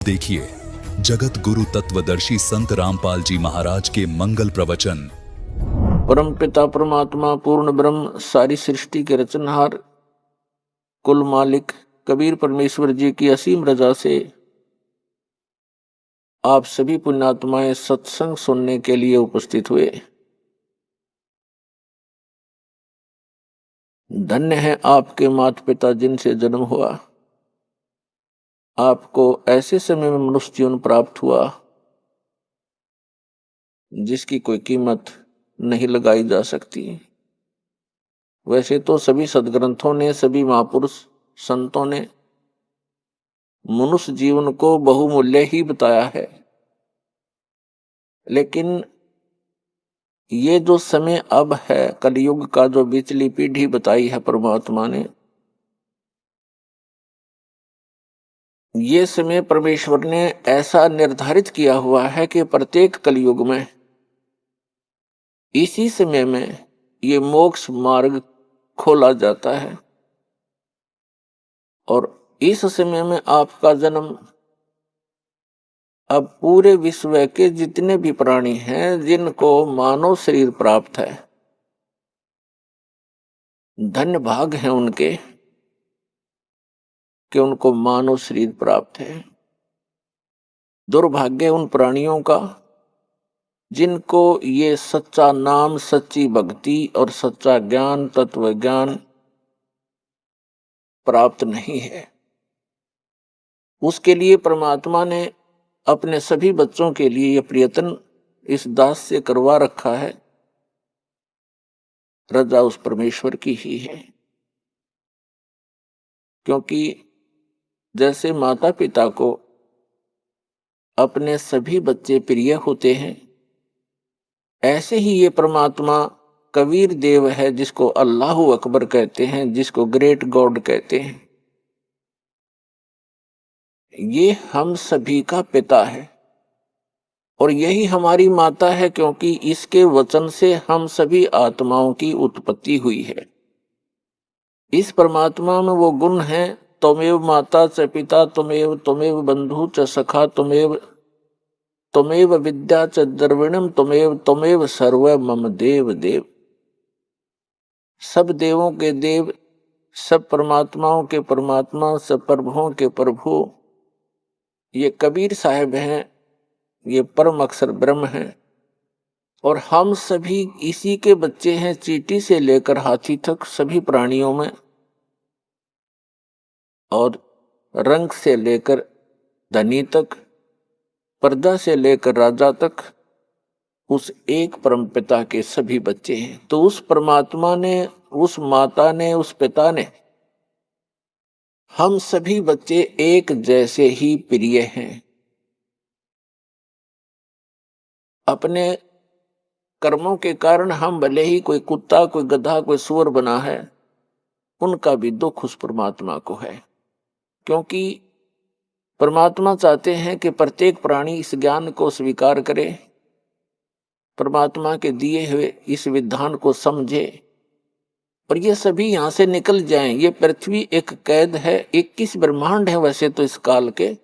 देखिए जगत गुरु तत्वदर्शी संत रामपाल जी महाराज के मंगल प्रवचन। परम पिता परमात्मा पूर्ण ब्रह्म सारी सृष्टि के रचनहार कुल मालिक कबीर परमेश्वर जी की असीम रजा से आप सभी पुण्यात्माएं सत्संग सुनने के लिए उपस्थित हुए। धन्य है आपके माता पिता जिनसे जन्म हुआ, आपको ऐसे समय में मनुष्य जीवन प्राप्त हुआ जिसकी कोई कीमत नहीं लगाई जा सकती। वैसे तो सभी सदग्रंथों ने, सभी महापुरुष संतों ने मनुष्य जीवन को बहुमूल्य ही बताया है, लेकिन ये जो समय अब है कलयुग का, जो बिचली पीढ़ी बताई है परमात्मा ने, ये समय परमेश्वर ने ऐसा निर्धारित किया हुआ है कि प्रत्येक कलयुग में इसी समय में ये मोक्ष मार्ग खोला जाता है। और इस समय में आपका जन्म अब पूरे विश्व के जितने भी प्राणी हैं जिनको मानव शरीर प्राप्त है, धन्य भाग हैं उनके कि उनको मानव शरीर प्राप्त है। दुर्भाग्य उन प्राणियों का जिनको ये सच्चा नाम, सच्ची भक्ति और सच्चा ज्ञान, तत्व ज्ञान प्राप्त नहीं है। उसके लिए परमात्मा ने अपने सभी बच्चों के लिए यह प्रयत्न इस दास से करवा रखा है। रजा उस परमेश्वर की ही है, क्योंकि जैसे माता पिता को अपने सभी बच्चे प्रिय होते हैं, ऐसे ही ये परमात्मा कबीर देव है जिसको अल्लाह अकबर कहते हैं, जिसको ग्रेट गॉड कहते हैं। ये हम सभी का पिता है और यही हमारी माता है, क्योंकि इसके वचन से हम सभी आत्माओं की उत्पत्ति हुई है। इस परमात्मा में वो गुण है, त्वमेव माता च पिता त्वमेव, त्वमेव बंधु च सखा त्वमेव, त्वमेव विद्या च द्रविणम त्वमेव, त्वमेव सर्व मम देव देव। सब देवों के देव, सब परमात्माओं के परमात्मा, सब प्रभुओं के प्रभु ये कबीर साहब हैं, ये परम अक्षर ब्रह्म हैं। और हम सभी इसी के बच्चे हैं, चींटी से लेकर हाथी तक सभी प्राणियों में, और रंग से लेकर धनी तक, प्रजा से लेकर राजा तक उस एक परम पिता के सभी बच्चे हैं। तो उस परमात्मा ने, उस माता ने, उस पिता ने हम सभी बच्चे एक जैसे ही प्रिय हैं। अपने कर्मों के कारण हम भले ही कोई कुत्ता, कोई गधा, कोई सूअर बना है, उनका भी दुख उस परमात्मा को है, क्योंकि परमात्मा चाहते हैं कि प्रत्येक प्राणी इस ज्ञान को स्वीकार करे, परमात्मा के दिए हुए इस विधान को समझे और ये सभी यहां से निकल जाएं। ये पृथ्वी एक कैद है, 21 ब्रह्मांड है वैसे तो इस काल के,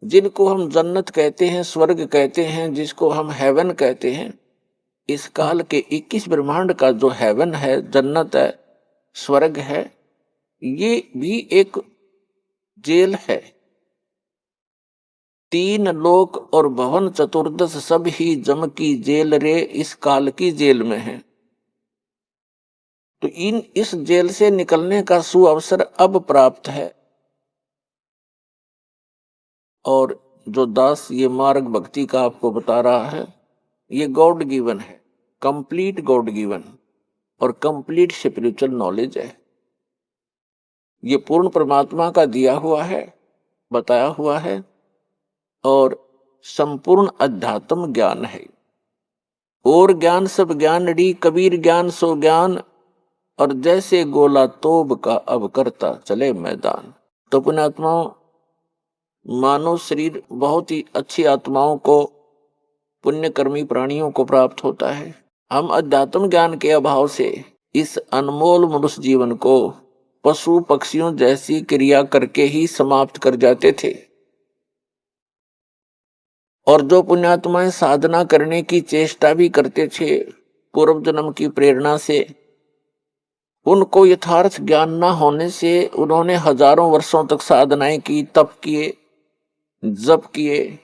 जिनको हम जन्नत कहते हैं, स्वर्ग कहते हैं, जिसको हम हेवन कहते हैं। इस काल के 21 ब्रह्मांड का जो हेवन है, जन्नत है, स्वर्ग है, ये भी एक जेल है। 3 लोक और भवन चतुर्दश सब ही जम की जेल रे, इस काल की जेल में है। तो इस जेल से निकलने का सुअवसर अब प्राप्त है। और जो दास ये मार्ग भक्ति का आपको बता रहा है, ये गॉड गिवन है, कंप्लीट गॉड गिवन और कंप्लीट स्पिरिचुअल नॉलेज है। ये पूर्ण परमात्मा का दिया हुआ है, बताया हुआ है और संपूर्ण अध्यात्म ज्ञान है। और ज्ञान सब ज्ञान डी, कबीर ज्ञान सो ज्ञान, और जैसे गोला तोब का अब करता चले मैदान। तो पुण्यात्माओं, मानव शरीर बहुत ही अच्छी आत्माओं को, पुण्यकर्मी प्राणियों को प्राप्त होता है। हम अध्यात्म ज्ञान के अभाव से इस अनमोल मनुष्य जीवन को पशु पक्षियों जैसी क्रिया करके ही समाप्त कर जाते थे। और जो पुण्यात्माएं साधना करने की चेष्टा भी करते थे पूर्व जन्म की प्रेरणा से, उनको यथार्थ ज्ञान न होने से उन्होंने हजारों वर्षों तक साधनाएं की, तप किए, जप किए।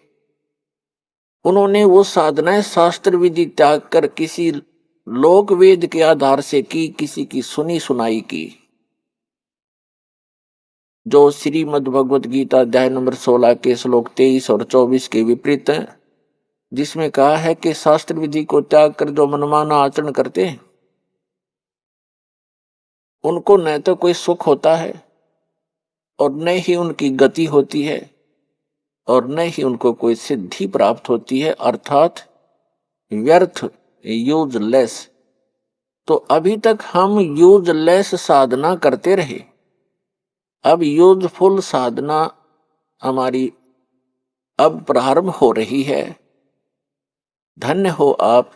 उन्होंने वो साधनाएं शास्त्र विधि त्याग कर किसी लोक वेद के आधार से की, किसी की सुनी सुनाई की, जो श्रीमद् भगवत गीता अध्याय नंबर 16 के श्लोक 23 और 24 के विपरीत है, जिसमें कहा है कि शास्त्र विधि को त्याग कर जो मनमाना आचरण करते हैं उनको न तो कोई सुख होता है और न ही उनकी गति होती है और न ही उनको कोई सिद्धि प्राप्त होती है, अर्थात व्यर्थ, यूजलेस। तो अभी तक हम यूजलेस साधना करते रहे, अब यूजफुल साधना हमारी अब प्रारंभ हो रही है। धन्य हो आप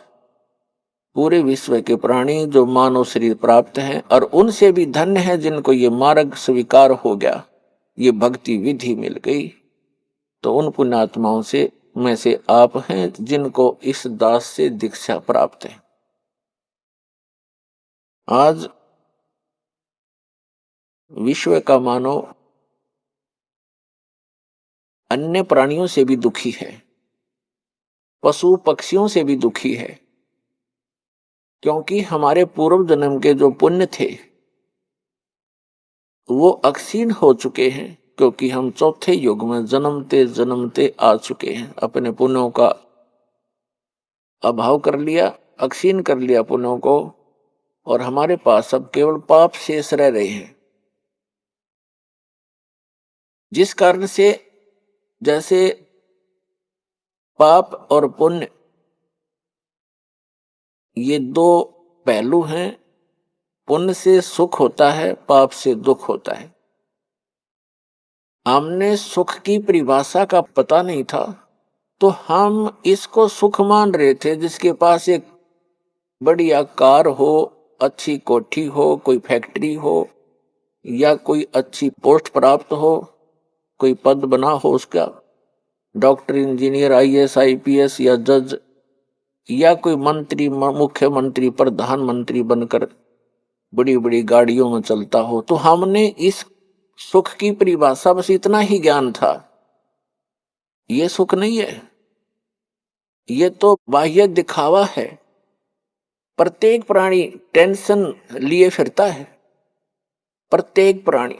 पूरे विश्व के प्राणी जो मानव शरीर प्राप्त हैं, और उनसे भी धन्य है जिनको ये मार्ग स्वीकार हो गया, ये भक्ति विधि मिल गई। तो उन पुण्यात्माओं से में से आप हैं जिनको इस दास से दीक्षा प्राप्त है। आज विश्व का मानव अन्य प्राणियों से भी दुखी है, पशु पक्षियों से भी दुखी है, क्योंकि हमारे पूर्व जन्म के जो पुण्य थे वो अक्षीण हो चुके हैं, क्योंकि हम चौथे युग में जन्मते जन्मते आ चुके हैं। अपने पुण्यों का अभाव कर लिया, अक्षीण कर लिया पुण्यों को, और हमारे पास अब केवल पाप शेष रह रहे हैं, जिस कारण से जैसे पाप और पुण्य ये दो पहलू हैं, पुण्य से सुख होता है, पाप से दुख होता है। हमने सुख की परिभाषा का पता नहीं था, तो हम इसको सुख मान रहे थे जिसके पास एक बढ़िया कार हो, अच्छी कोठी हो, कोई फैक्ट्री हो, या कोई अच्छी पोस्ट प्राप्त हो, कोई पद बना हो उसका, डॉक्टर, इंजीनियर, आईएएस, आईपीएस या जज, या कोई मंत्री, मुख्यमंत्री, प्रधानमंत्री बनकर बड़ी बड़ी गाड़ियों में चलता हो। तो हमने इस सुख की परिभाषा बस इतना ही ज्ञान था। ये सुख नहीं है, ये तो बाह्य दिखावा है। प्रत्येक प्राणी टेंशन लिए फिरता है, प्रत्येक प्राणी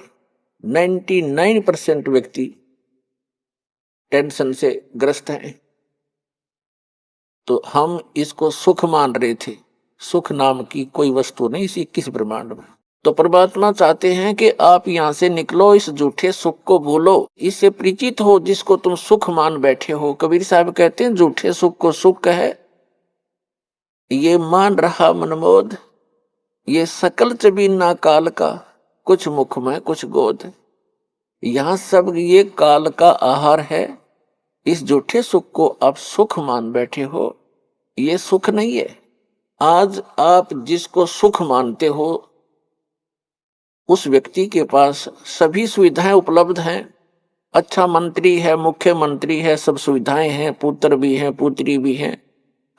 99% व्यक्ति टेंशन से ग्रस्त हैं। तो हम इसको सुख मान रहे थे, सुख नाम की कोई वस्तु नहीं इसी किस ब्रह्मांड में। तो परमात्मा चाहते हैं कि आप यहां से निकलो, इस झूठे सुख को भूलो, इससे परिचित हो जिसको तुम सुख मान बैठे हो। कबीर साहब कहते हैं झूठे सुख को सुख है, ये मान रहा मनमोद, ये सकल चबीना काल का, कुछ मुख में कुछ गोद। यहां सब ये काल का आहार है, इस झूठे सुख को आप सुख मान बैठे हो, ये सुख नहीं है। आज आप जिसको सुख मानते हो उस व्यक्ति के पास सभी सुविधाएं उपलब्ध हैं, अच्छा मंत्री है, मुख्यमंत्री है, सब सुविधाएं हैं, पुत्र भी हैं, पुत्री भी हैं,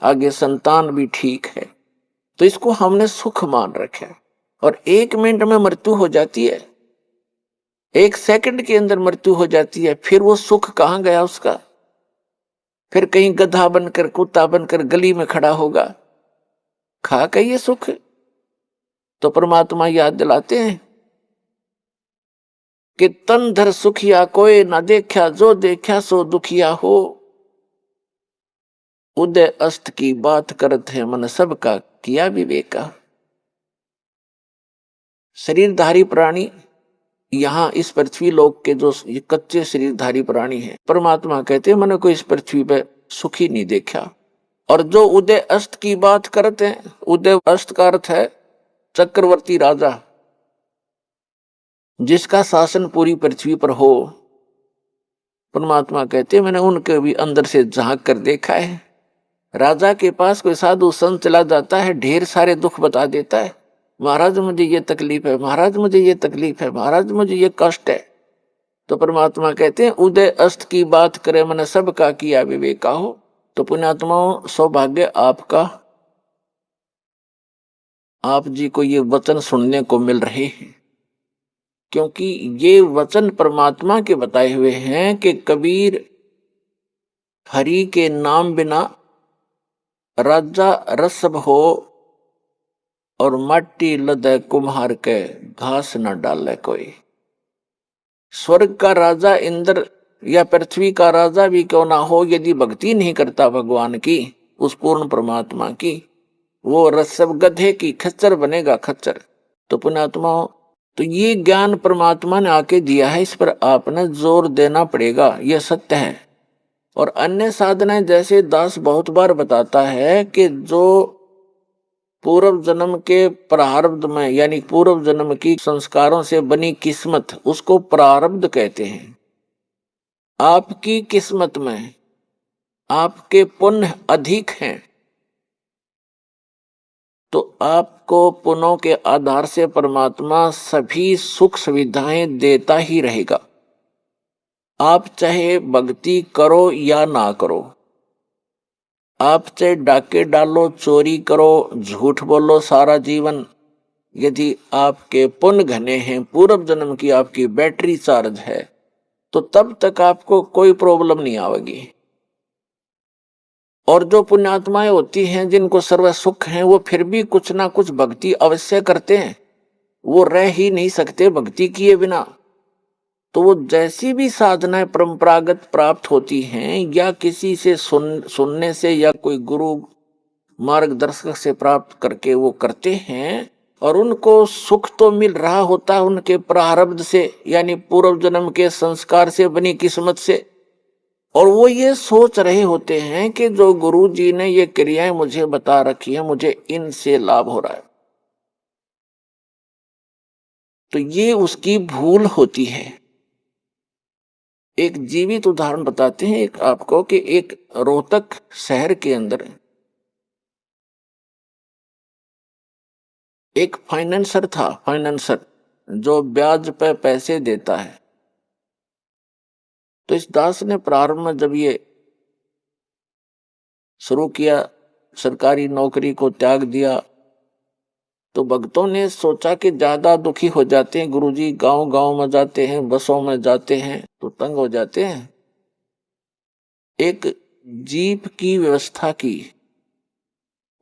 आगे संतान भी ठीक है। तो इसको हमने सुख मान रखा है, और 1 मिनट में मृत्यु हो जाती है, 1 सेकंड के अंदर मृत्यु हो जाती है। फिर वो सुख कहां गया उसका? फिर कहीं गधा बनकर, कुत्ता बनकर गली में खड़ा होगा, खा के ये सुख। तो परमात्मा याद दिलाते हैं कि तन धर सुखिया कोई ना देखा, जो देखा सो दुखिया हो। उदय अस्त की बात करत है मन सबका किया विवेका। शरीरधारी प्राणी यहाँ इस पृथ्वी लोक के जो कच्चे शरीरधारी प्राणी हैं, परमात्मा कहते हैं मैंने कोई इस पृथ्वी पे सुखी नहीं देखा। और जो उदय अस्त की बात करते हैं, उदय अस्त का अर्थ है चक्रवर्ती राजा, जिसका शासन पूरी पृथ्वी पर हो। परमात्मा कहते हैं मैंने उनके भी अंदर से झांक कर देखा है। राजा के पास कोई साधु संत चला जाता है, ढेर सारे दुख बता देता है, महाराज मुझे ये तकलीफ है, महाराज मुझे ये तकलीफ है, महाराज मुझे ये कष्ट है। तो परमात्मा कहते हैं उदय अस्त की बात करे मन सबका किया विवेका हो। तो पुण्यात्माओं, सौभाग्य आपका, आप जी को ये वचन सुनने को मिल रहे हैं, क्योंकि ये वचन परमात्मा के बताए हुए हैं कि कबीर हरि के नाम बिना राजा रसब हो और माटी लदे कुम्हार के घास न डाले कोई। स्वर्ग का राजा इंद्र या पृथ्वी का राजा भी क्यों ना हो, यदि भक्ति नहीं करता भगवान की, उस पूर्ण परमात्मा की, वो रसब गधे की खच्चर बनेगा, खच्चर। तो पुण्यात्माओं, तो ये ज्ञान परमात्मा ने आके दिया है, इस पर आपने जोर देना पड़ेगा, यह सत्य है। और अन्य साधनाएं जैसे दास बहुत बार बताता है कि जो पूर्व जन्म के प्रारब्ध में, यानी पूर्व जन्म की संस्कारों से बनी किस्मत, उसको प्रारब्ध कहते हैं। आपकी किस्मत में आपके पुण्य अधिक हैं तो आपको पुण्यों के आधार से परमात्मा सभी सुख सुविधाएं देता ही रहेगा। आप चाहे भक्ति करो या ना करो, आप चाहे डाके डालो, चोरी करो, झूठ बोलो सारा जीवन, यदि आपके पुण्य घने हैं, पूर्व जन्म की आपकी बैटरी चार्ज है, तो तब तक आपको कोई प्रॉब्लम नहीं आएगी। और जो पुण्यात्माएं होती हैं जिनको सर्व सुख हैं, वो फिर भी कुछ ना कुछ भक्ति अवश्य करते हैं, वो रह ही नहीं सकते भक्ति किए बिना। तो वो जैसी भी साधनाएं परंपरागत प्राप्त होती हैं या किसी से सुनने से या कोई गुरु मार्गदर्शक से प्राप्त करके वो करते हैं, और उनको सुख तो मिल रहा होता है उनके प्रारब्ध से, यानी पूर्व जन्म के संस्कार से बनी किस्मत से। और वो ये सोच रहे होते हैं कि जो गुरु जी ने ये क्रियाएं मुझे बता रखी है, मुझे इनसे लाभ हो रहा है। तो ये उसकी भूल होती है। एक जीवित उदाहरण बताते हैं एक आपको कि एक रोहतक शहर के अंदर एक फाइनेंसर था, फाइनेंसर जो ब्याज पे पैसे देता है। तो इस दास ने प्रारंभ में जब ये शुरू किया, सरकारी नौकरी को त्याग दिया, तो भक्तों ने सोचा कि ज्यादा दुखी हो जाते हैं गुरुजी, गांव गांव में जाते हैं, बसों में जाते हैं तो तंग हो जाते हैं। एक जीप की व्यवस्था की,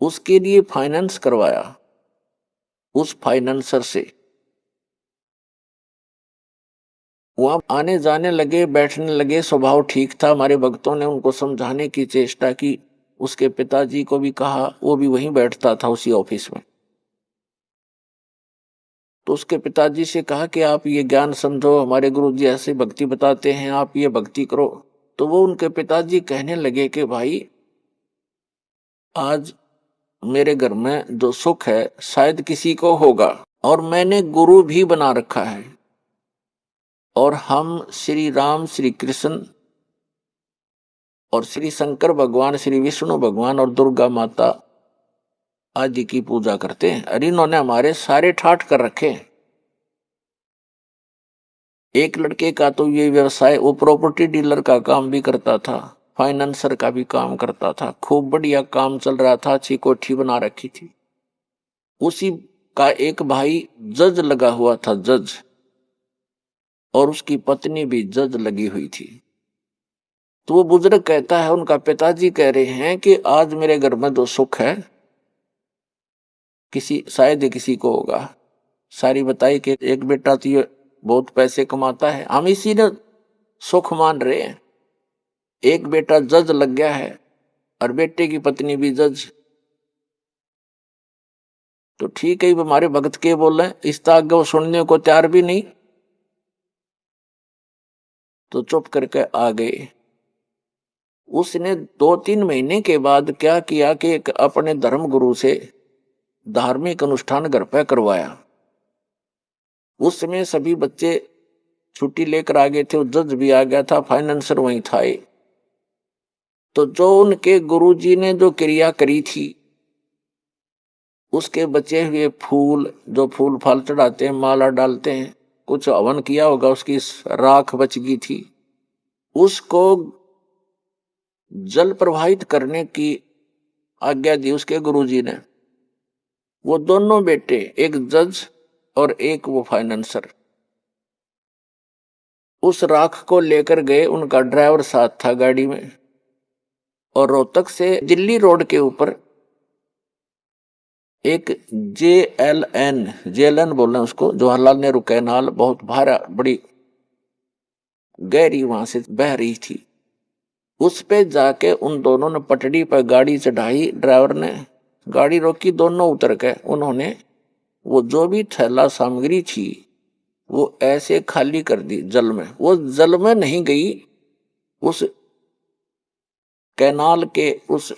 उसके लिए फाइनेंस करवाया उस फाइनेंसर से। वहां आने जाने लगे, बैठने लगे, स्वभाव ठीक था। हमारे भक्तों ने उनको समझाने की चेष्टा की, उसके पिताजी को भी कहा, वो भी वहीं बैठता था उसी ऑफिस में। तो उसके पिताजी से कहा कि आप ये ज्ञान समझो, हमारे गुरु जी ऐसे भक्ति बताते हैं, आप ये भक्ति करो। तो वो उनके पिताजी कहने लगे कि भाई, आज मेरे घर में जो सुख है शायद किसी को होगा, और मैंने गुरु भी बना रखा है, और हम श्री राम, श्री कृष्ण और श्री शंकर भगवान, श्री विष्णु भगवान और दुर्गा माता आदि की पूजा करते हैं। अरे इन्होंने हमारे सारे ठाठ कर रखे हैं। एक लड़के का तो ये व्यवसाय, वो प्रॉपर्टी डीलर का काम भी करता था, फाइनेंसर का भी काम करता था, खूब बढ़िया काम चल रहा था, अच्छी कोठी बना रखी थी। उसी का एक भाई जज लगा हुआ था, जज, और उसकी पत्नी भी जज लगी हुई थी। तो वो बुजुर्ग कहता है, उनका पिताजी कह रहे हैं कि आज मेरे घर में जो सुख है किसी, शायद किसी को होगा। सारी बताई कि एक बेटा तो ये बहुत पैसे कमाता है, हम इसी ने सुख मान रहे हैं। एक बेटा जज लग गया है और बेटे की पत्नी भी जज। तो ठीक है, हमारे भक्त के बोल रहे हैं, इस आगे वो सुनने को तैयार भी नहीं, तो चुप करके आ गए। उसने 2-3 महीने के बाद क्या किया कि एक अपने धर्म गुरु से धार्मिक अनुष्ठान घर पे करवाया। उस समय सभी बच्चे छुट्टी लेकर आ गए थे, जज भी आ गया था, फाइनेंसर वहीं था। तो जो उनके गुरुजी ने जो क्रिया करी थी, उसके बचे हुए फूल, जो फूल फाल चढ़ाते हैं, माला डालते हैं, कुछ हवन किया होगा, उसकी राख बच गई थी, उसको जल प्रवाहित करने की आज्ञा दी उसके गुरुजी ने। वो दोनों बेटे, एक जज और एक वो फाइनेंसर, उस राख को लेकर गए। उनका ड्राइवर साथ था गाड़ी में, और रोहतक से दिल्ली रोड के ऊपर एक जेएलएन बोल रहे हैं उसको, जवाहरलाल नेहरू कैनाल, बहुत भारा बड़ी गहरी वहां से बह रही थी। उस पे जाके उन दोनों ने पटड़ी पर गाड़ी चढ़ाई, ड्राइवर ने गाड़ी रोकी, दोनों उतर के उन्होंने वो जो भी थैला सामग्री थी वो ऐसे खाली कर दी जल में। वो जल में नहीं गई, उस कैनाल के उस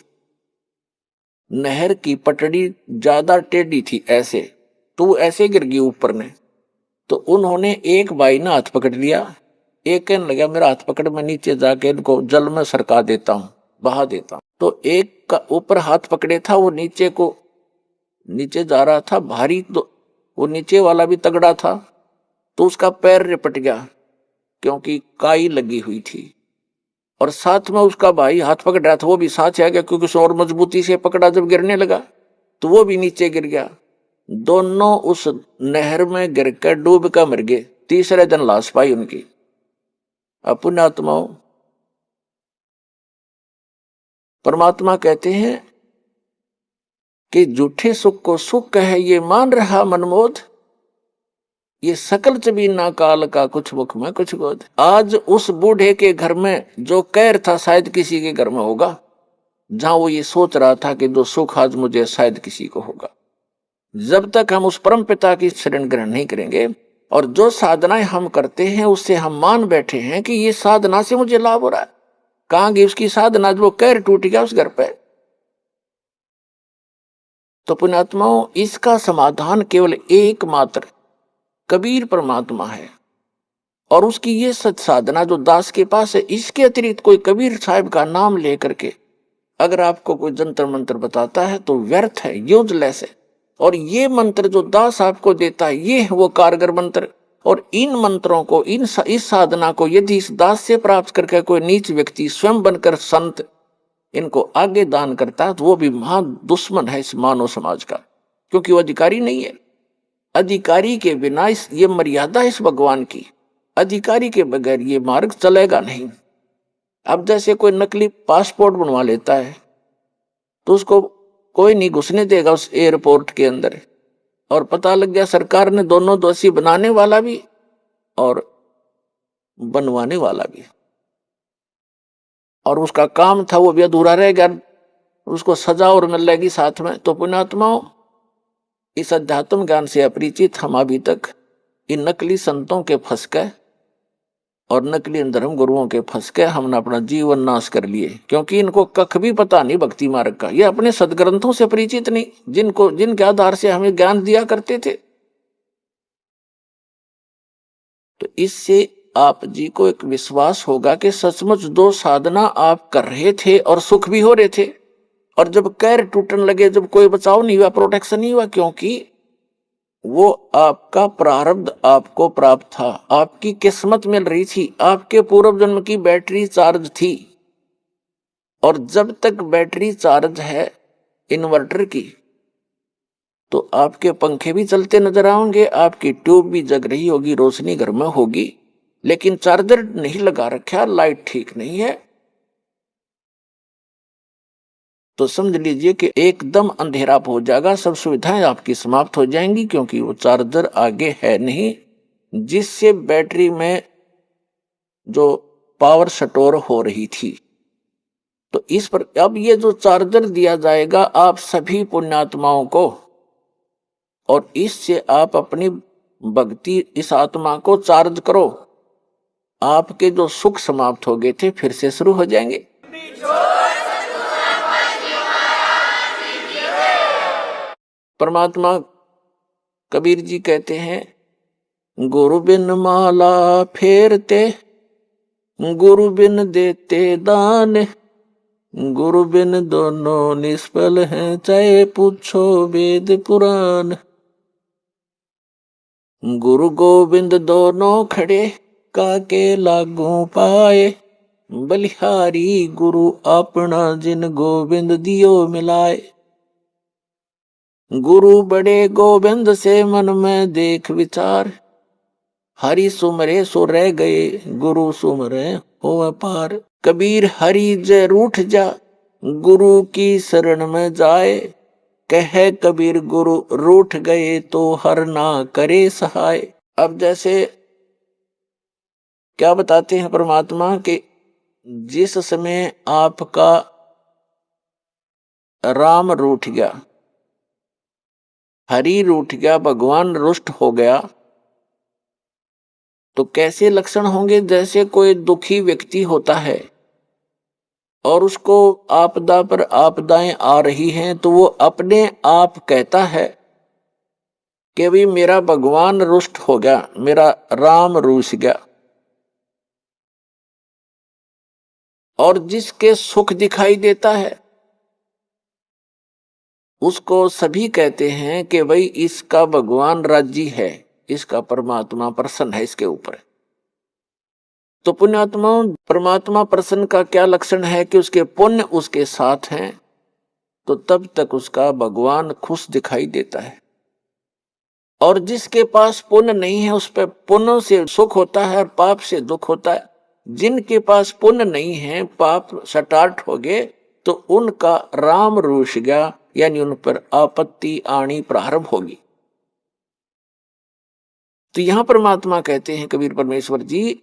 नहर की पटड़ी ज्यादा टेढ़ी थी ऐसे, तो वो ऐसे गिर गई ऊपर ने। तो उन्होंने, एक भाई ने हाथ पकड़ लिया, एक कहने लगा मेरा हाथ पकड़, मैं नीचे जाके इनको जल में सरका देता हूं, बहा देता हूं। तो एक का ऊपर हाथ पकड़े था, वो नीचे जा रहा था भारी, तो वो नीचे वाला भी तगड़ा था, तो उसका पैर रिपट गया क्योंकि काई लगी हुई थी। और साथ में उसका भाई हाथ पकड़ रहा था, वो भी साथ आ गया क्योंकि उसे और मजबूती से पकड़ा। जब गिरने लगा तो वो भी नीचे गिर गया। दोनों उस नहर में गिर कर डूब कर मर गए। तीसरे दिन लाश पाई उनकी। पुण्यात्माओं, परमात्मा कहते हैं कि झूठे सुख को सुख है ये मान रहा मनमोद, ये सकल चबीना काल का कुछ मुख में कुछ गोद। आज उस बूढ़े के घर में जो कहर था शायद किसी के घर में होगा, जहां वो ये सोच रहा था कि जो सुख आज मुझे शायद किसी को होगा। जब तक हम उस परम पिता की शरण ग्रहण नहीं करेंगे, और जो साधनाएं हम करते हैं उससे हम मान बैठे हैं कि ये साधना से मुझे लाभ हो रहा है, कहां गई उसकी साधना? जो कहर टूट गया उस घर पे। तो पुण्यात्माओं, इसका समाधान केवल एकमात्र कबीर परमात्मा है, और उसकी ये सत साधना जो दास के पास है। इसके अतिरिक्त कोई कबीर साहब का नाम लेकर के अगर आपको कोई जंतर मंत्र बताता है तो व्यर्थ है, यूजलेस है। और ये मंत्र जो दास आपको देता है, ये है वो कारगर मंत्र। और इन मंत्रों को, इस साधना को यदि इस दास से प्राप्त करके कोई नीच व्यक्ति स्वयं बनकर संत इनको आगे दान करता है, तो वो भी महान दुश्मन है इस मानव समाज का, क्योंकि वो अधिकारी नहीं है। अधिकारी के बिना ये मर्यादा इस भगवान की, अधिकारी के बगैर ये मार्ग चलेगा नहीं। अब जैसे कोई नकली पासपोर्ट बनवा लेता है तो उसको कोई नहीं घुसने देगा उस एयरपोर्ट के अंदर, और पता लग गया सरकार ने दोनों दोषी, बनाने वाला भी और बनवाने वाला भी, और उसका काम था वो भी अधूरा रह गया, उसको सजा और मिलेगी साथ में। तो पुण्यात्माओं, इस अध्यात्म ज्ञान से अपरिचित हम अभी तक इन नकली संतों के फंस गए और नकली धर्म गुरुओं के फंस के हमने अपना जीवन नाश कर लिए, क्योंकि इनको कख भी पता नहीं भक्ति मार्ग का। ये अपने सदग्रंथों से परिचित नहीं, जिनके आधार से हमें ज्ञान दिया करते थे। तो इससे आप जी को एक विश्वास होगा कि सचमुच दो साधना आप कर रहे थे और सुख भी हो रहे थे, और जब कैर टूटने लगे, जब कोई बचाव नहीं हुआ, प्रोटेक्शन नहीं हुआ, क्योंकि वो आपका प्रारब्ध आपको प्राप्त था, आपकी किस्मत मिल रही थी, आपके पूर्व जन्म की बैटरी चार्ज थी। और जब तक बैटरी चार्ज है इन्वर्टर की, तो आपके पंखे भी चलते नजर आएंगे, आपकी ट्यूब भी जग रही होगी, रोशनी घर में होगी, लेकिन चार्जर नहीं लगा रखा, लाइट ठीक नहीं है, तो समझ लीजिए कि एकदम अंधेरा हो जाएगा, सब सुविधाएं आपकी समाप्त हो जाएंगी, क्योंकि वो चार्जर आगे है नहीं जिससे बैटरी में जो पावर स्टोर हो रही थी। तो इस पर अब ये जो चार्जर दिया जाएगा आप सभी पुण्यात्माओं को, और इससे आप अपनी भक्ति, इस आत्मा को चार्ज करो, आपके जो सुख समाप्त हो गए थे फिर से शुरू हो जाएंगे। परमात्मा कबीर जी कहते हैं, गुरु बिन माला फेरते, गुरु बिन देते दान, गुरु बिन दोनों निष्फल हैं, चाहे पूछो वेद पुराण। गुरु गोविंद दोनों खड़े, काके लागू पाए, बलिहारी गुरु अपना जिन गोविंद दियो मिलाए। गुरु बड़े गोविंद से मन में देख विचार, हरि सुमरे सो रह गए, गुरु सुमरे हो पार। कबीर हरि जय रूठ जा, गुरु की शरण में जाए, कहे कबीर गुरु रूठ गए तो हर ना करे सहाय। अब जैसे क्या बताते हैं परमात्मा के, जिस समय आपका राम रूठ गया, हरि रूठ गया, भगवान रुष्ट हो गया, तो कैसे लक्षण होंगे? जैसे कोई दुखी व्यक्ति होता है और उसको आपदा पर आपदाएं आ रही हैं, तो वो अपने आप कहता है कि भी मेरा भगवान रुष्ट हो गया, मेरा राम रूठ गया। और जिसके सुख दिखाई देता है उसको सभी कहते हैं कि भाई इसका भगवान राजी है, इसका परमात्मा प्रसन्न है इसके ऊपर। तो पुण्यात्मा, परमात्मा प्रसन्न का क्या लक्षण है? कि उसके पुण्य उसके साथ हैं, तो तब तक उसका भगवान खुश दिखाई देता है। और जिसके पास पुण्य नहीं है, उस पर पुण्य से सुख होता है और पाप से दुख होता है। जिनके पास पुण्य नहीं है, पाप स्टार्ट हो गए, तो उनका राम रूठ गया, यानी उन पर आपत्ति आनी प्रारंभ होगी। तो यहां परमात्मा कहते हैं, कबीर परमेश्वर जी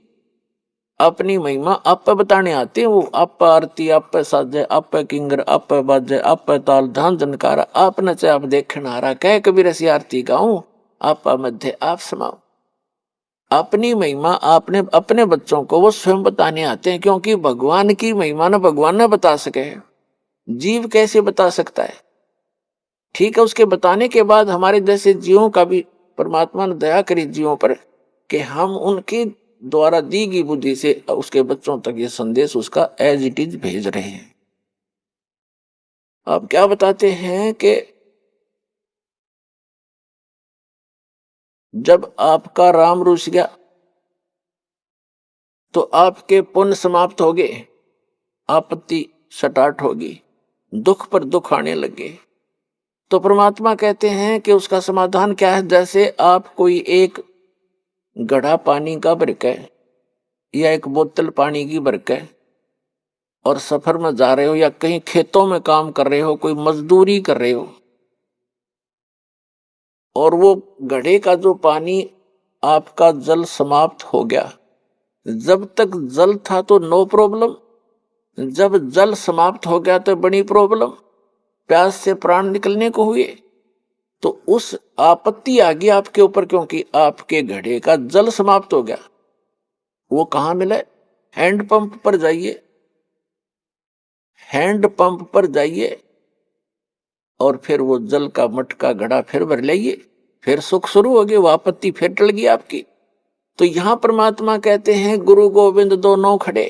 अपनी महिमा आप बताने आते हैं। वो आप आरती, आप साजे, आप किंगर, आप बाजे, आप ताल धान जनकारा, आप नचे आप देखन हारा, कह कबीर ऐसी आरती गाऊं, आप मध्य आप समाओ। अपनी महिमा आपने अपने बच्चों को वो स्वयं बताने आते हैं, क्योंकि भगवान की महिमा ना भगवान ना बता सके, जीव कैसे बता सकता है? ठीक है, उसके बताने के बाद हमारे जैसे जीवों का भी परमात्मा ने दया करी जीवों पर, कि हम उनके द्वारा दी गई बुद्धि से उसके बच्चों तक ये संदेश उसका एज इट इज भेज रहे हैं। अब क्या बताते हैं कि जब आपका राम रूठ गया तो आपके पुण्य समाप्त हो गए, आपत्ति स्टार्ट होगी, दुख पर दुख आने लगे। तो परमात्मा कहते हैं कि उसका समाधान क्या है? जैसे आप कोई एक घड़ा पानी का भर के या एक बोतल पानी की भर के और सफर में जा रहे हो, या कहीं खेतों में काम कर रहे हो, कोई मजदूरी कर रहे हो, और वो घड़े का जो पानी आपका जल समाप्त हो गया। जब तक जल था तो नो प्रॉब्लम, जब जल समाप्त हो गया तो बड़ी प्रॉब्लम, प्यास से प्राण निकलने को हुए। तो उस आपत्ति आ गई आपके ऊपर, क्योंकि आपके घड़े का जल समाप्त हो गया। वो कहां मिले? हैंडपंप पर जाइए, हैंडपंप पर जाइए और फिर वो जल का मटका घड़ा फिर भर लाइए, फिर सुख शुरू हो गया, वो आपत्ति फिर टल गई आपकी। तो यहां परमात्मा कहते हैं गुरु गोविंद दोनों खड़े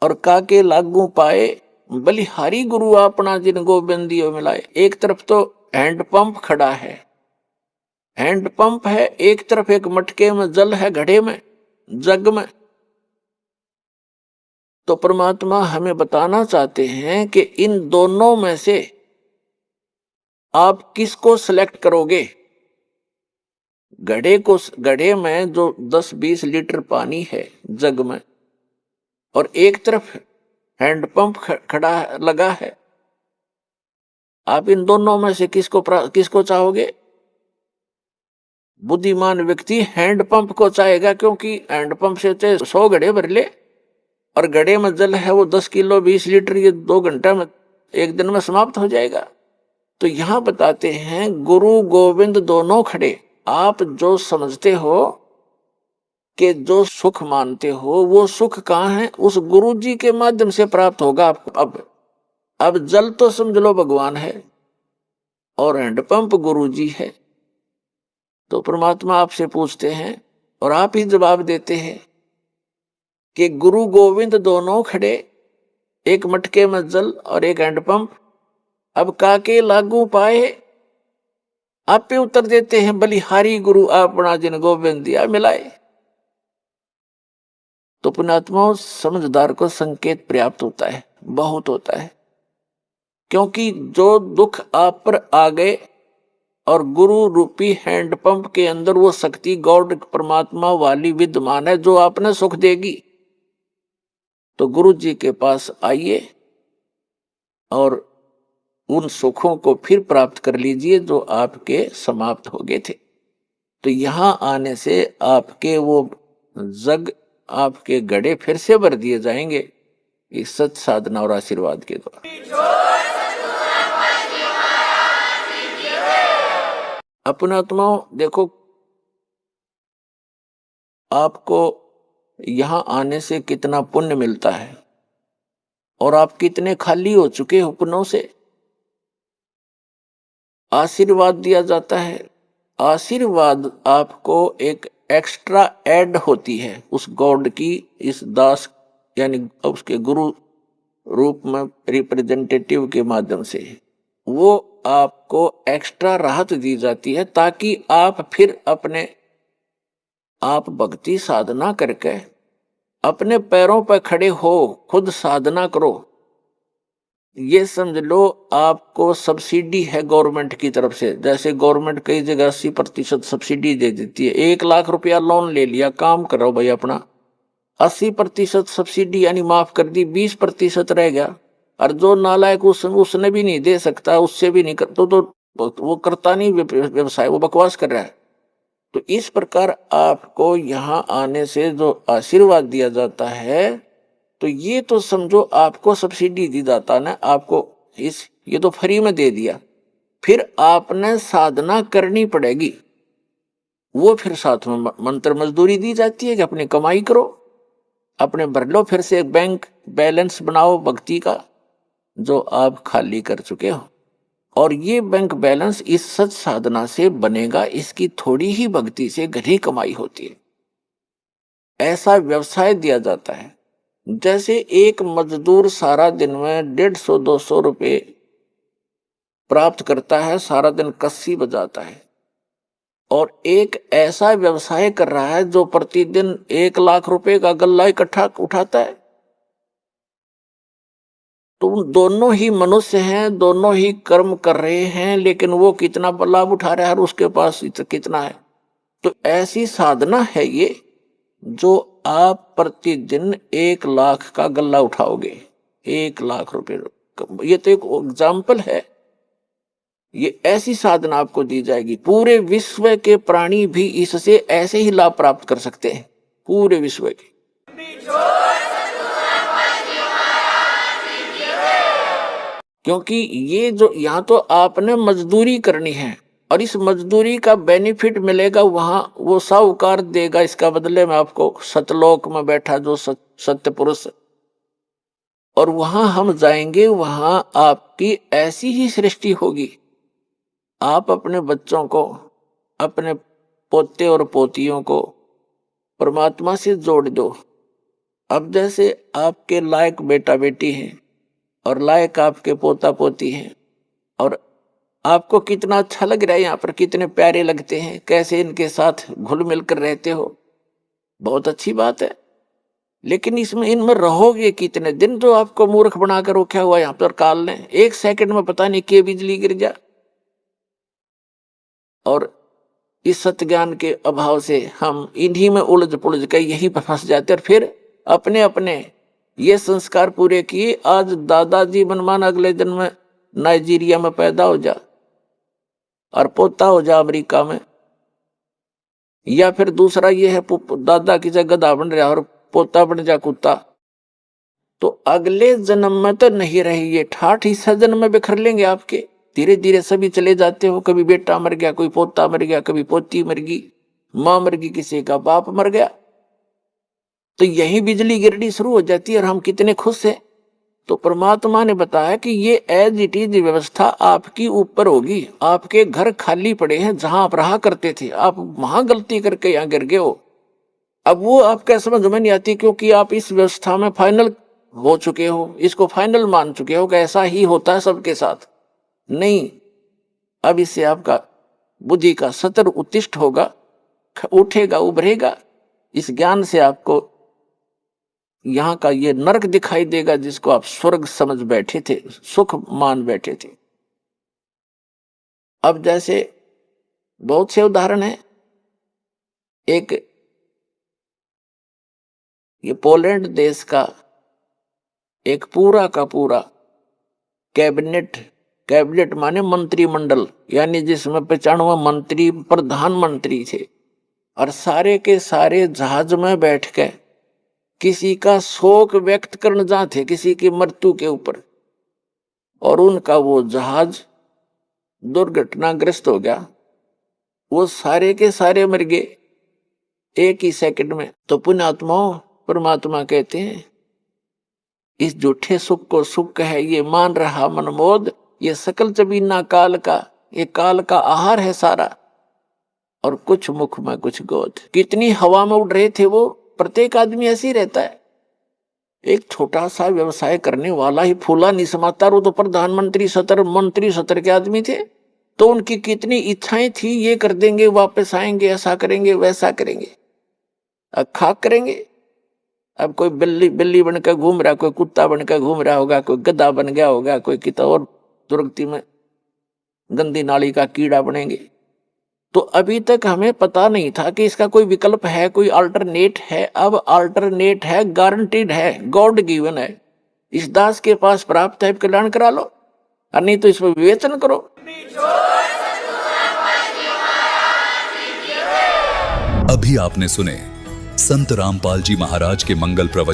और काके लागू पाए, बलिहारी गुरु अपना जिन गोविंदियों मिलाए। एक तरफ तो हैंडपंप खड़ा है, हैंडपंप है, एक तरफ एक मटके में जल है, घड़े में, जग में। तो परमात्मा हमें बताना चाहते हैं कि इन दोनों में से आप किसको सिलेक्ट करोगे? घड़े में जो 10-20 लीटर पानी है जग में, और एक तरफ हैंडपंप खड़ा लगा है, आप इन दोनों में से किसको चाहोगे? बुद्धिमान व्यक्ति हैंडपंप को चाहेगा, क्योंकि हैंडपंप से चाहे 100 घड़े भर ले और घड़े में जल है वो 10 किलो 20 लीटर, ये 2 घंटा में, 1 दिन में समाप्त हो जाएगा। तो यहां बताते हैं गुरु गोविंद दोनों खड़े। आप जो समझते हो कि जो सुख मानते हो, वो सुख कहां है? उस गुरु जी के माध्यम से प्राप्त होगा आपको। अब जल तो समझ लो भगवान है और हैंडपंप गुरु जी है। तो परमात्मा आपसे पूछते हैं और आप ही जवाब देते हैं कि गुरु गोविंद दोनों खड़े, एक मटके में जल और एक हैंडपंप। अब काके लागू पाए, आप पे उतर देते हैं, बलिहारी गुरु आपना जिन गोविंद दिया मिलाए। तो पुण्यात्माओं, समझदार को संकेत पर्याप्त होता है, बहुत होता है, क्योंकि जो दुख आप पर आ गए और गुरु रूपी हैंडपंप के अंदर वो शक्ति गॉड परमात्मा वाली विद्यमान है जो आपने सुख देगी। तो गुरु जी के पास आइए और उन सुखों को फिर प्राप्त कर लीजिए जो आपके समाप्त हो गए थे। तो यहां आने से आपके वो जग, आपके गड्ढे फिर से भर दिए जाएंगे इस सत साधना और आशीर्वाद के द्वारा। अपने आत्माओं, देखो आपको यहां आने से कितना पुण्य मिलता है और आप कितने खाली हो चुके हो पुण्यों से। आशीर्वाद दिया जाता है, आशीर्वाद आपको एक एक्स्ट्रा ऐड होती है उस गॉड की, इस दास यानी उसके गुरु रूप में रिप्रेजेंटेटिव के माध्यम से वो आपको एक्स्ट्रा राहत दी जाती है, ताकि आप फिर अपने आप भक्ति साधना करके अपने पैरों पर खड़े हो, खुद साधना करो। ये समझ लो आपको सब्सिडी है गवर्नमेंट की तरफ से। जैसे गवर्नमेंट कई जगह 80% सब्सिडी दे देती है। 1 लाख रुपया लोन ले लिया, काम करो भाई अपना, 80% सब्सिडी यानी माफ कर दी, 20% रह गया। और जो नालायक उसने भी नहीं दे सकता, उससे भी नहीं कर तो वो करता नहीं व्यवसाय, वो बकवास कर रहा है। तो इस प्रकार आपको यहाँ आने से जो आशीर्वाद दिया जाता है, तो ये तो समझो आपको सब्सिडी दी जाता ना, आपको ये तो फ्री में दे दिया। फिर आपने साधना करनी पड़ेगी, वो फिर साथ में मंत्र मजदूरी दी जाती है कि अपनी कमाई करो, अपने भर लो, फिर से एक बैंक बैलेंस बनाओ भक्ति का जो आप खाली कर चुके हो। और ये बैंक बैलेंस इस सच साधना से बनेगा, इसकी थोड़ी ही भक्ति से घनी कमाई होती है। ऐसा व्यवसाय दिया जाता है। जैसे एक मजदूर सारा दिन में 150-200 रुपए प्राप्त करता है, सारा दिन कस्सी बजाता है, और एक ऐसा व्यवसाय कर रहा है जो प्रतिदिन 1 लाख रुपए का गल्ला इकट्ठा उठाता है। तो दोनों ही मनुष्य हैं, दोनों ही कर्म कर रहे हैं, लेकिन वो कितना लाभ उठा रहा है और उसके पास कितना है। तो ऐसी साधना है ये, जो आप प्रतिदिन 1 लाख का गल्ला उठाओगे, 1 लाख रुपए। ये तो एक एग्जाम्पल है। ये ऐसी साधना आपको दी जाएगी, पूरे विश्व के प्राणी भी इससे ऐसे ही लाभ प्राप्त कर सकते हैं, पूरे विश्व के। क्योंकि ये जो यहाँ तो आपने मजदूरी करनी है और इस मजदूरी का बेनिफिट मिलेगा वहां, वो साहूकार देगा इसका बदले में आपको, सतलोक में बैठा जो सत्य पुरुष। और वहां हम जाएंगे, वहां आपकी ऐसी ही सृष्टि होगी। आप अपने बच्चों को, अपने पोते और पोतियों को परमात्मा से जोड़ दो। अब जैसे आपके लायक बेटा बेटी हैं और लायक आपके पोता पोती हैं, और आपको कितना अच्छा लग रहा है, यहाँ पर कितने प्यारे लगते हैं, कैसे इनके साथ घुल मिल कर रहते हो, बहुत अच्छी बात है। लेकिन इनमें रहोगे कितने दिन? जो आपको मूर्ख बनाकर रखा हुआ यहाँ पर काल ने, 1 सेकंड में पता नहीं क्या बिजली गिर जा। और इस सत्य ज्ञान के अभाव से हम इन्हीं में उलझ पुलझ कर यहीं पर फंस जाते, और फिर अपने अपने ये संस्कार पूरे किए। आज दादाजी मनमान अगले जन्म में नाइजीरिया में पैदा हो जा और पोता हो जा अमेरिका में, या फिर दूसरा ये है दादा की जगह गधा बन रहा और पोता बन जा कुत्ता। तो अगले जन्म में तो नहीं रही, ये ठाठ हिस्सा जन्म में बिखर लेंगे आपके। धीरे धीरे सभी चले जाते हो, कभी बेटा मर गया, कोई पोता मर गया, कभी पोती मर गई, मां मर गई, किसी का बाप मर गया। तो यही बिजली गिरनी शुरू हो जाती है और हम कितने खुश हैं। तो परमात्मा ने बताया कि ये एज इट इज व्यवस्था आपकी ऊपर होगी। आपके घर खाली पड़े हैं, जहां आप रहा करते थे, आप वहां गलती करके यहां गिर गए हो। अब वो आपका समझ में नहीं आती, क्योंकि आप इस व्यवस्था में फाइनल हो चुके हो, इसको फाइनल मान चुके हो कि ऐसा ही होता है सबके साथ। नहीं, अब इससे आपका बुद्धि का सतर उत्तिष्ठ होगा, उठेगा, उभरेगा। इस ज्ञान से आपको यहाँ का ये नरक दिखाई देगा जिसको आप स्वर्ग समझ बैठे थे, सुख मान बैठे थे। अब जैसे बहुत से उदाहरण हैं। एक ये पोलैंड देश का एक पूरा का पूरा कैबिनेट माने मंत्रिमंडल, यानी जिसमें 95 मंत्री प्रधानमंत्री थे, और सारे के सारे जहाज में बैठ के किसी का शोक व्यक्त करने जाते, किसी की मृत्यु के ऊपर, और उनका वो जहाज दुर्घटनाग्रस्त हो गया। वो सारे के सारे मर गए एक ही सेकंड में। तो पुण्यात्माओं, परमात्मा कहते हैं इस झूठे सुख को सुख है ये मान रहा मनमोद, ये सकल जबीना काल का, ये काल का आहार है सारा, और कुछ मुख में कुछ गोद। कितनी हवा में उड़ रहे थे वो। प्रत्येक आदमी ऐसे ही रहता है। एक छोटा सा व्यवसाय करने वाला ही फूला नहीं समाता, वो तो प्रधानमंत्री सतर मंत्री सतर के आदमी थे। तो उनकी कितनी इच्छाएं थी, ये कर देंगे, वापस आएंगे, ऐसा करेंगे, वैसा करेंगे, खाक करेंगे। अब कोई बिल्ली बनकर घूम रहा, कोई कुत्ता बनकर घूम रहा होगा, कोई गधा बन गया होगा, कोई कितना और दुर्गति में गंदी नाली का कीड़ा बनेंगे। तो अभी तक हमें पता नहीं था कि इसका कोई विकल्प है, कोई अल्टरनेट है। अब अल्टरनेट है, गारंटीड है, गॉड गिवन है। इस दास के पास प्राप्त है, कल्याण करा लो, और नहीं तो इस पर विवेचन करो। अभी आपने सुने संत रामपाल जी महाराज के मंगल प्रवचन।